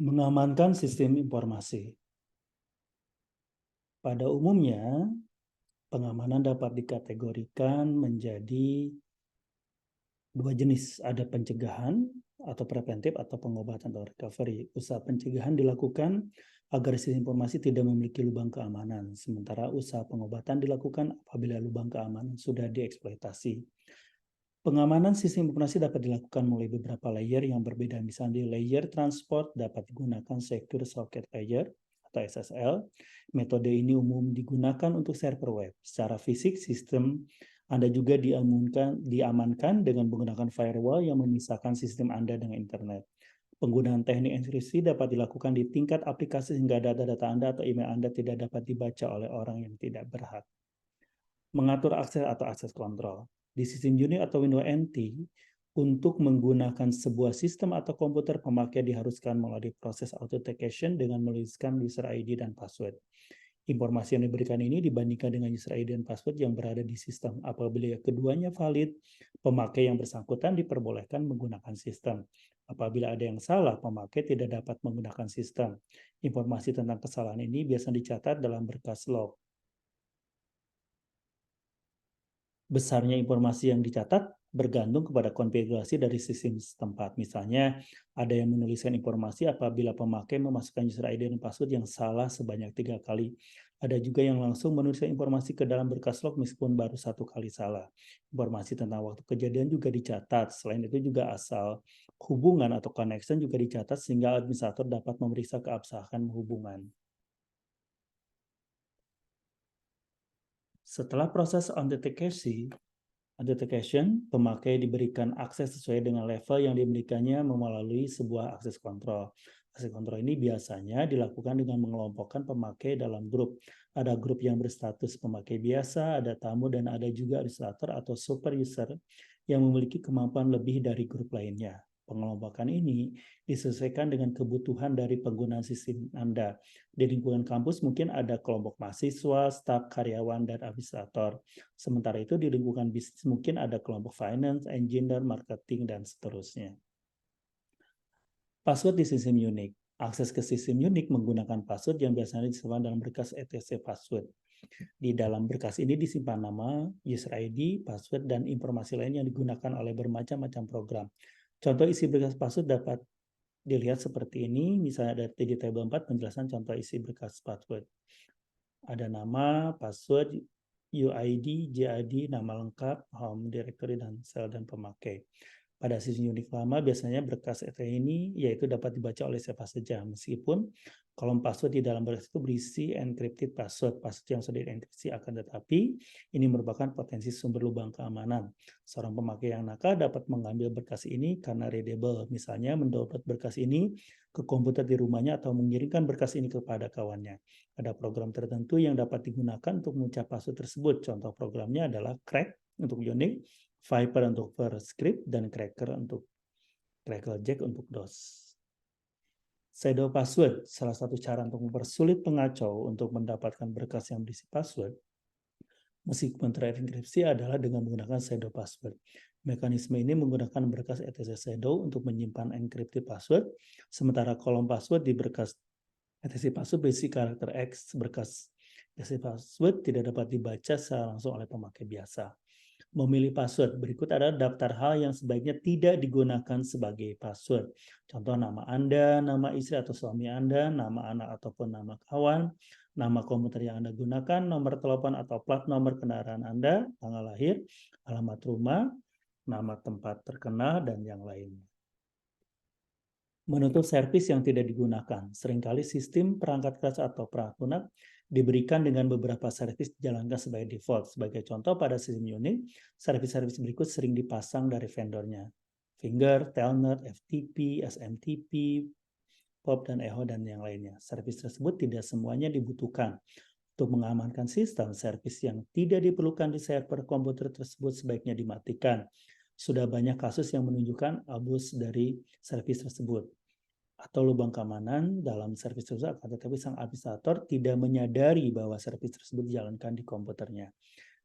Mengamankan sistem informasi. Pada umumnya, pengamanan dapat dikategorikan menjadi dua jenis. Ada pencegahan atau preventif atau pengobatan atau recovery. Usaha pencegahan dilakukan agar sistem informasi tidak memiliki lubang keamanan. Sementara usaha pengobatan dilakukan apabila lubang keamanan sudah dieksploitasi. Pengamanan sistem informasi dapat dilakukan melalui beberapa layer yang berbeda. Misalnya di layer transport dapat digunakan Secure Socket Layer atau SSL. Metode ini umum digunakan untuk server web. Secara fisik, sistem Anda juga diamankan dengan menggunakan firewall yang memisahkan sistem Anda dengan internet. Penggunaan teknik enkripsi dapat dilakukan di tingkat aplikasi sehingga data-data Anda atau email Anda tidak dapat dibaca oleh orang yang tidak berhak. Mengatur akses atau akses kontrol. Di sistem Unix atau Windows NT, untuk menggunakan sebuah sistem atau komputer, pemakai diharuskan melalui proses authentication dengan menuliskan user ID dan password. Informasi yang diberikan ini dibandingkan dengan user ID dan password yang berada di sistem. Apabila keduanya valid, pemakai yang bersangkutan diperbolehkan menggunakan sistem. Apabila ada yang salah, pemakai tidak dapat menggunakan sistem. Informasi tentang kesalahan ini biasanya dicatat dalam berkas log. Besarnya informasi yang dicatat bergantung kepada konfigurasi dari sistem setempat. Misalnya, ada yang menuliskan informasi apabila pemakai memasukkan user ID dan password yang salah sebanyak 3 kali. Ada juga yang langsung menuliskan informasi ke dalam berkas log meskipun baru 1 kali salah. Informasi tentang waktu kejadian juga dicatat. Selain itu juga asal hubungan atau connection juga dicatat sehingga administrator dapat memeriksa keabsahan hubungan. Setelah proses authentication, pemakai diberikan akses sesuai dengan level yang dimilikinya melalui sebuah akses kontrol. Akses kontrol ini biasanya dilakukan dengan mengelompokkan pemakai dalam grup. Ada grup yang berstatus pemakai biasa, ada tamu, dan ada juga administrator atau super user yang memiliki kemampuan lebih dari grup lainnya. Pengelompokan ini disesuaikan dengan kebutuhan dari pengguna sistem Anda. Di lingkungan kampus mungkin ada kelompok mahasiswa, staf, karyawan, dan administrator. Sementara itu di lingkungan bisnis mungkin ada kelompok finance, engineer, marketing, dan seterusnya. Password di sistem Unix. Akses ke sistem Unix menggunakan password yang biasanya disimpan dalam berkas etc password. Di dalam berkas ini disimpan nama, user ID, password, dan informasi lain yang digunakan oleh bermacam-macam program. Contoh isi berkas password dapat dilihat seperti ini, misalnya ada di tabel 4 penjelasan contoh isi berkas password. Ada nama, password, UID, JID, nama lengkap, home directory, dan sel dan pemakai. Pada sistem Unix lama biasanya berkas ET ini yaitu dapat dibaca oleh siapa saja, meskipun kolom password di dalam berkas itu berisi encrypted password yang sudah dienkripsi, akan tetapi ini merupakan potensi sumber lubang keamanan. Seorang pemakai yang nakal dapat mengambil berkas ini karena readable, misalnya mendownload berkas ini ke komputer di rumahnya atau mengirimkan berkas ini kepada kawannya. Ada program tertentu yang dapat digunakan untuk mengucap password tersebut. Contoh programnya adalah Crack untuk Unix, Viper untuk VerScript, dan Cracklejack untuk DOS. Shadow password, salah satu cara untuk mempersulit pengacau untuk mendapatkan berkas yang berisi password meskipun terenkripsi adalah dengan menggunakan shadow password. Mekanisme ini menggunakan berkas etc shadow untuk menyimpan encrypted password, sementara kolom password di berkas etc password berisi karakter X. Berkas etc password tidak dapat dibaca secara langsung oleh pemakai biasa. Memilih password. Berikut adalah daftar hal yang sebaiknya tidak digunakan sebagai password. Contoh nama Anda, nama istri atau suami Anda, nama anak ataupun nama kawan, nama komputer yang Anda gunakan, nomor telepon atau plat nomor kendaraan Anda, tanggal lahir, alamat rumah, nama tempat terkenal, dan yang lainnya. Menutup servis yang tidak digunakan. Seringkali sistem perangkat keras atau perangkat lunak diberikan dengan beberapa servis dijalankan sebagai default. Sebagai contoh pada sistem Unix, servis-servis berikut sering dipasang dari vendornya. Finger, Telnet, FTP, SMTP, POP, dan Echo, dan yang lainnya. Servis tersebut tidak semuanya dibutuhkan. Untuk mengamankan sistem, servis yang tidak diperlukan di server komputer tersebut sebaiknya dimatikan. Sudah banyak kasus yang menunjukkan abuse dari servis tersebut atau lubang keamanan dalam servis tersebut, akan tetapi sang administrator tidak menyadari bahwa servis tersebut dijalankan di komputernya.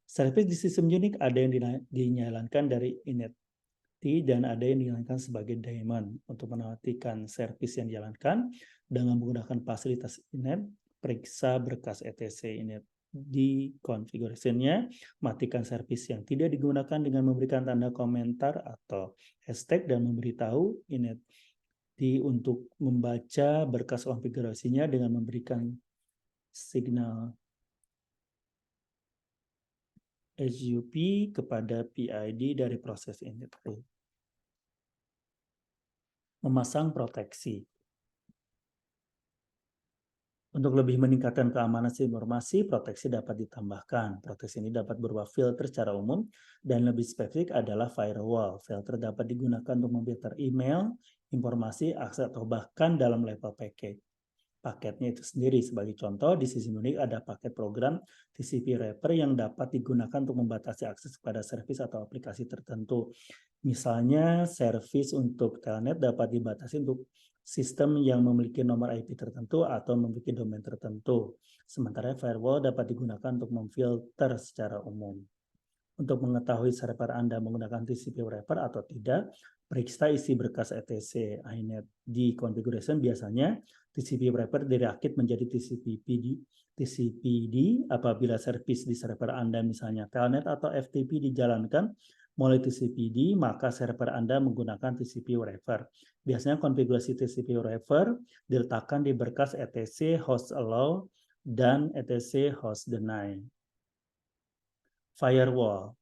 Servis di sistem Unix ada yang dijalankan dari init dan ada yang dijalankan sebagai daemon. Untuk menantikan servis yang dijalankan dengan menggunakan fasilitas init, periksa berkas etc init di configuration-nya, matikan servis yang tidak digunakan dengan memberikan tanda komentar atau hashtag dan memberitahu init untuk membaca berkas konfigurasinya dengan memberikan signal SUP kepada PID dari proses init. Memasang proteksi. Untuk lebih meningkatkan keamanan informasi, proteksi dapat ditambahkan. Proteksi ini dapat berupa filter secara umum dan lebih spesifik adalah firewall. Filter dapat digunakan untuk memfilter email, informasi, akses, atau bahkan dalam level paketnya itu sendiri. Sebagai contoh, di sisi Unix ada paket program TCP wrapper yang dapat digunakan untuk membatasi akses kepada servis atau aplikasi tertentu. Misalnya, servis untuk telnet dapat dibatasi untuk sistem yang memiliki nomor IP tertentu atau memiliki domain tertentu. Sementara firewall dapat digunakan untuk memfilter secara umum. Untuk mengetahui server Anda menggunakan TCP wrapper atau tidak, periksa isi berkas etc inet di configuration. Biasanya TCP wrapper dirakit menjadi TCPD apabila servis di server Anda misalnya telnet atau FTP dijalankan mulai TCPD, maka server Anda menggunakan TCP wrapper. Biasanya konfigurasi TCP wrapper diletakkan di berkas etc host allow dan etc host deny. Firewall.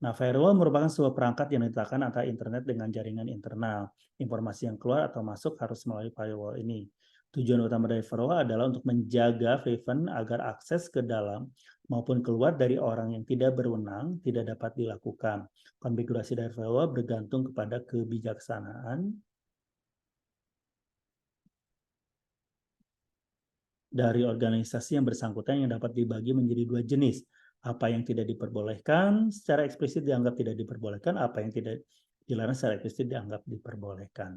Nah, firewall merupakan sebuah perangkat yang diletakkan antara internet dengan jaringan internal. Informasi yang keluar atau masuk harus melalui firewall ini. Tujuan utama dari firewall adalah untuk menjaga VPN agar akses ke dalam maupun keluar dari orang yang tidak berwenang tidak dapat dilakukan. Konfigurasi dari firewall bergantung kepada kebijaksanaan dari organisasi yang bersangkutan yang dapat dibagi menjadi dua jenis. Apa yang tidak diperbolehkan secara eksplisit dianggap tidak diperbolehkan, apa yang tidak dilarang secara eksplisit dianggap diperbolehkan.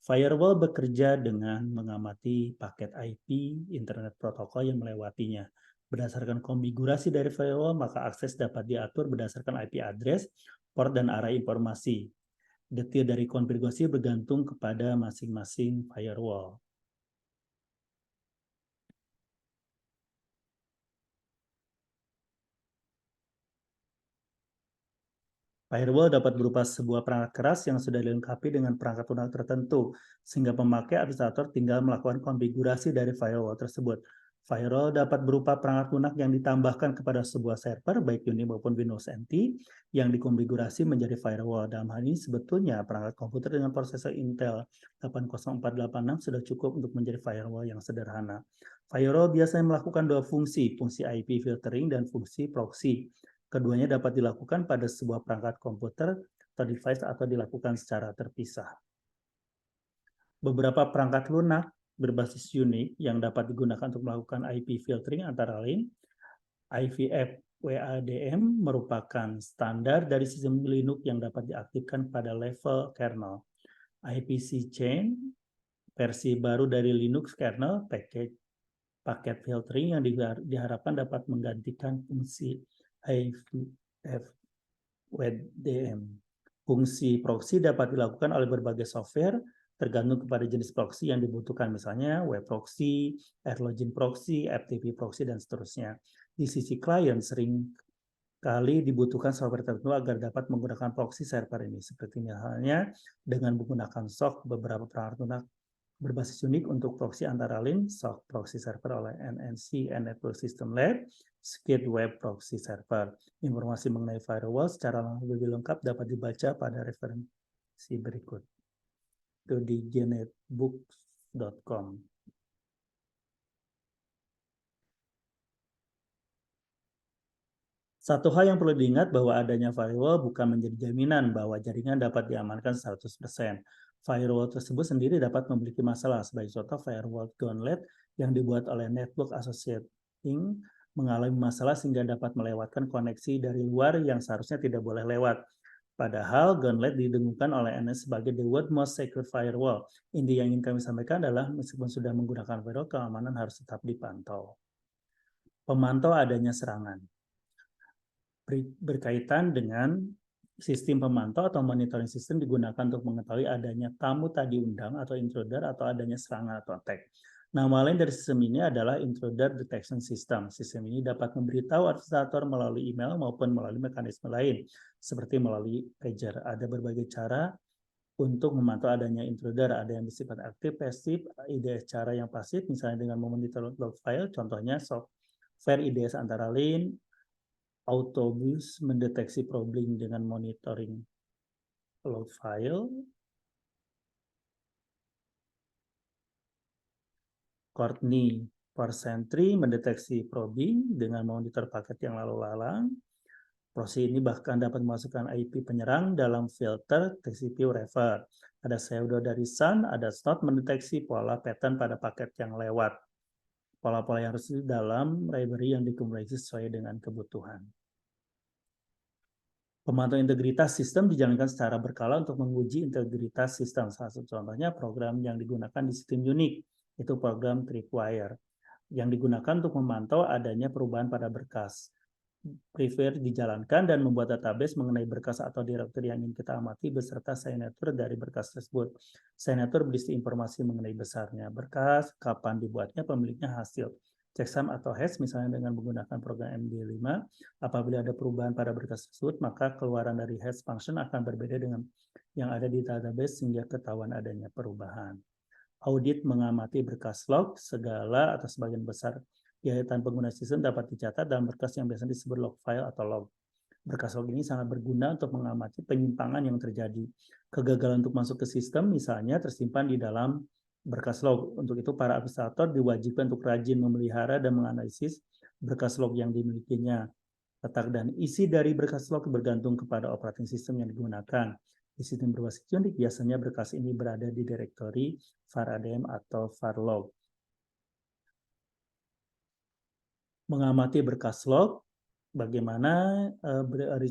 Firewall bekerja dengan mengamati paket IP Internet Protocol yang melewatinya. Berdasarkan konfigurasi dari firewall, maka akses dapat diatur berdasarkan IP address, port, dan arah informasi. Detail dari konfigurasi bergantung kepada masing-masing firewall. Firewall dapat berupa sebuah perangkat keras yang sudah dilengkapi dengan perangkat lunak tertentu, sehingga pemakai administrator tinggal melakukan konfigurasi dari firewall tersebut. Firewall dapat berupa perangkat lunak yang ditambahkan kepada sebuah server, baik Unix maupun Windows NT, yang dikonfigurasi menjadi firewall. Dalam hal ini, sebetulnya perangkat komputer dengan prosesor Intel 80486 sudah cukup untuk menjadi firewall yang sederhana. Firewall biasanya melakukan dua fungsi IP filtering dan fungsi proxy. Keduanya dapat dilakukan pada sebuah perangkat komputer atau device atau dilakukan secara terpisah. Beberapa perangkat lunak berbasis Unix yang dapat digunakan untuk melakukan IP filtering antara lain IVF WADM merupakan standar dari sistem Linux yang dapat diaktifkan pada level kernel. IPC chain versi baru dari Linux kernel paket filtering yang diharapkan dapat menggantikan fungsi IVF-WDM. Fungsi proxy dapat dilakukan oleh berbagai software tergantung kepada jenis proxy yang dibutuhkan, misalnya web proxy, AirLogin proxy, FTP proxy, dan seterusnya. Di sisi klien sering kali dibutuhkan software tertentu agar dapat menggunakan proxy server ini, seperti halnya dengan menggunakan SOC. Beberapa perangkat lunak berbasis Unix untuk proxy antara lain SOC proxy server oleh NNC Network System Lab, Skid Web Proxy Server. Informasi mengenai firewall secara lebih lengkap dapat dibaca pada referensi berikut. Itu di genetbooks.com. Satu hal yang perlu diingat bahwa adanya firewall bukan menjadi jaminan bahwa jaringan dapat diamankan 100%. Firewall tersebut sendiri dapat memiliki masalah. Sebagai contoh, firewall Gauntlet yang dibuat oleh Network Associates Inc. mengalami masalah sehingga dapat melewatkan koneksi dari luar yang seharusnya tidak boleh lewat. Padahal Gauntlet didengungkan oleh NS sebagai the world most secure firewall. Inti yang ingin kami sampaikan adalah meskipun sudah menggunakan firewall, keamanan harus tetap dipantau. Pemantau adanya serangan berkaitan dengan Sistem pemantau atau monitoring system digunakan untuk mengetahui adanya tamu tak diundang atau intruder atau adanya serangan atau attack. Nama lain dari sistem ini adalah intruder detection system. Sistem ini dapat memberitahu administrator melalui email maupun melalui mekanisme lain, seperti melalui pager. Ada berbagai cara untuk memantau adanya intruder. Ada yang bersifat aktif, pasif, IDS cara yang pasif, misalnya dengan memonitor log file, contohnya software IDS antara lain, Autobus mendeteksi problem dengan monitoring log file. Courtney Sentry mendeteksi probing dengan monitor paket yang lalu lalang. Proxy ini bahkan dapat memasukkan IP penyerang dalam filter TCP refer. Ada pseudo dari Sun, ada Snot mendeteksi pola pattern pada paket yang lewat. Pola-pola yang harus di dalam library yang dikumulasi sesuai dengan kebutuhan. Pemantauan integritas sistem dijalankan secara berkala untuk menguji integritas sistem. Salah satu contohnya program yang digunakan di sistem Unix, itu program Tripwire, yang digunakan untuk memantau adanya perubahan pada berkas. Prefer dijalankan dan membuat database mengenai berkas atau direktori yang ingin kita amati beserta signature dari berkas tersebut. Signature berisi informasi mengenai besarnya berkas, kapan dibuatnya, pemiliknya, hasil. Checksum atau hash misalnya dengan menggunakan program MD5, apabila ada perubahan pada berkas tersebut, maka keluaran dari hash function akan berbeda dengan yang ada di database sehingga ketahuan adanya perubahan. Audit mengamati berkas log, segala atau sebagian besar kegiatan pengguna sistem dapat dicatat dalam berkas yang biasanya disebut log file atau log. Berkas log ini sangat berguna untuk mengamati penyimpangan yang terjadi. Kegagalan untuk masuk ke sistem misalnya tersimpan di dalam berkas log. Untuk itu para administrator diwajibkan untuk rajin memelihara dan menganalisis berkas log yang dimilikinya. Letak dan isi dari berkas log bergantung kepada operating system yang digunakan. Di sistem berbasis Unix biasanya berkas ini berada di direktori var_adm atau var_log. Mengamati berkas log, bagaimana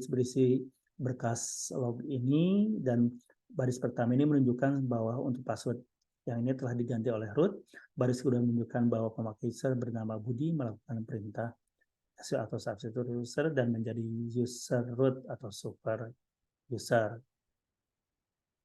berisi berkas log ini, dan baris pertama ini menunjukkan bahwa untuk password yang ini telah diganti oleh root. Baris kedua menunjukkan bahwa pemakai user bernama Budi melakukan perintah atau substitute user dan menjadi user root atau super user.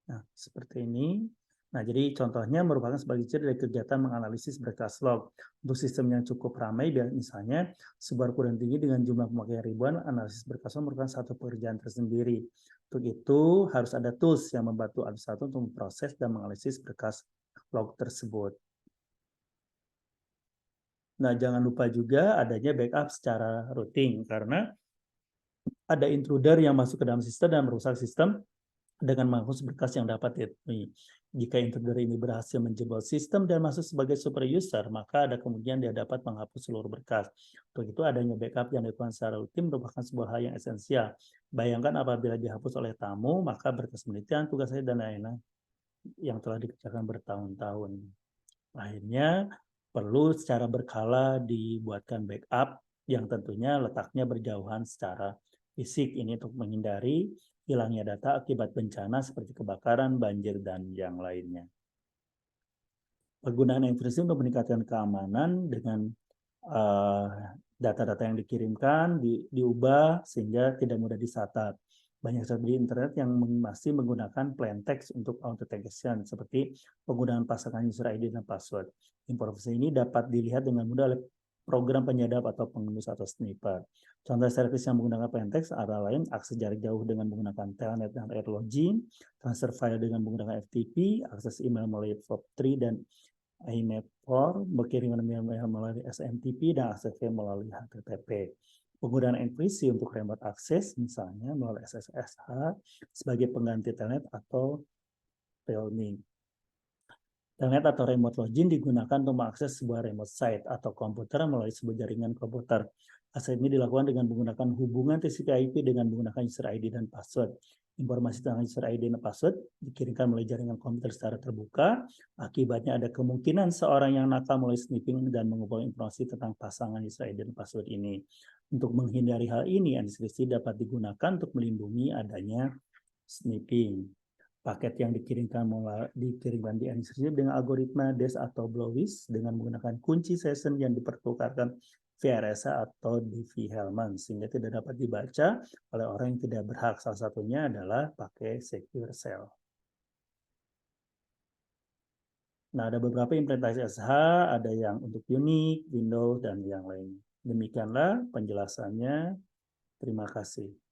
Nah, seperti ini. Nah, jadi contohnya merupakan sebagai ciri dari kegiatan menganalisis berkas log. Untuk sistem yang cukup ramai, misalnya sebuah perguruan tinggi dengan jumlah pemakai ribuan, analisis berkas log merupakan satu pekerjaan tersendiri. Untuk itu, harus ada tools yang membantu administrator untuk memproses dan menganalisis berkas log tersebut. Nah, jangan lupa juga adanya backup secara rutin, karena ada intruder yang masuk ke dalam sistem dan merusak sistem dengan menghapus berkas yang dapat ditemui. Jika intruder ini berhasil menjebol sistem dan masuk sebagai super user, maka ada kemungkinan dia dapat menghapus seluruh berkas. Untuk itu adanya backup yang dilakukan secara rutin merupakan sebuah hal yang esensial. Bayangkan apabila dihapus oleh tamu, maka berkas penelitian, tugas saya, dan lain-lain yang telah dikerjakan bertahun-tahun. Akhirnya perlu secara berkala dibuatkan backup yang tentunya letaknya berjauhan secara fisik. Ini untuk menghindari hilangnya data akibat bencana seperti kebakaran, banjir, dan yang lainnya. Penggunaan enkripsi untuk meningkatkan keamanan dengan data-data yang dikirimkan diubah sehingga tidak mudah dicatat. Banyak website di internet yang masih menggunakan plain text untuk authentication, seperti penggunaan pasangan user ID dan password. Informasi ini dapat dilihat dengan mudah oleh program penyadap atau pengendus atau sniper. Contoh servis yang menggunakan plain text antara lain akses jarak jauh dengan menggunakan telnet dan air login, transfer file dengan menggunakan FTP, akses email melalui POP3 dan IMAP4, berkirim email melalui SMTP, dan akses melalui HTTP. Penggunaan enkripsi untuk remote access, misalnya melalui SSH sebagai pengganti telnet atau roaming. Telnet atau remote login digunakan untuk mengakses sebuah remote site atau komputer melalui sebuah jaringan komputer. Akses ini dilakukan dengan menggunakan hubungan TCP/IP dengan menggunakan user ID dan password. Informasi tentang user ID dan password dikirimkan melalui jaringan komputer secara terbuka. Akibatnya ada kemungkinan seorang yang nakal mulai sniffing dan mengumpulkan informasi tentang pasangan user ID dan password ini. Untuk menghindari hal ini, enkripsi dapat digunakan untuk melindungi adanya sniffing. Paket yang dikirimkan di enkripsi dengan algoritma DES atau Blowis dengan menggunakan kunci session yang dipertukarkan VRSA atau DV-Hellman sehingga tidak dapat dibaca oleh orang yang tidak berhak. Salah satunya adalah pakai Secure Shell. Nah, ada beberapa implementasi SSH, ada yang untuk Unix, Windows, dan yang lain. Demikianlah penjelasannya. Terima kasih.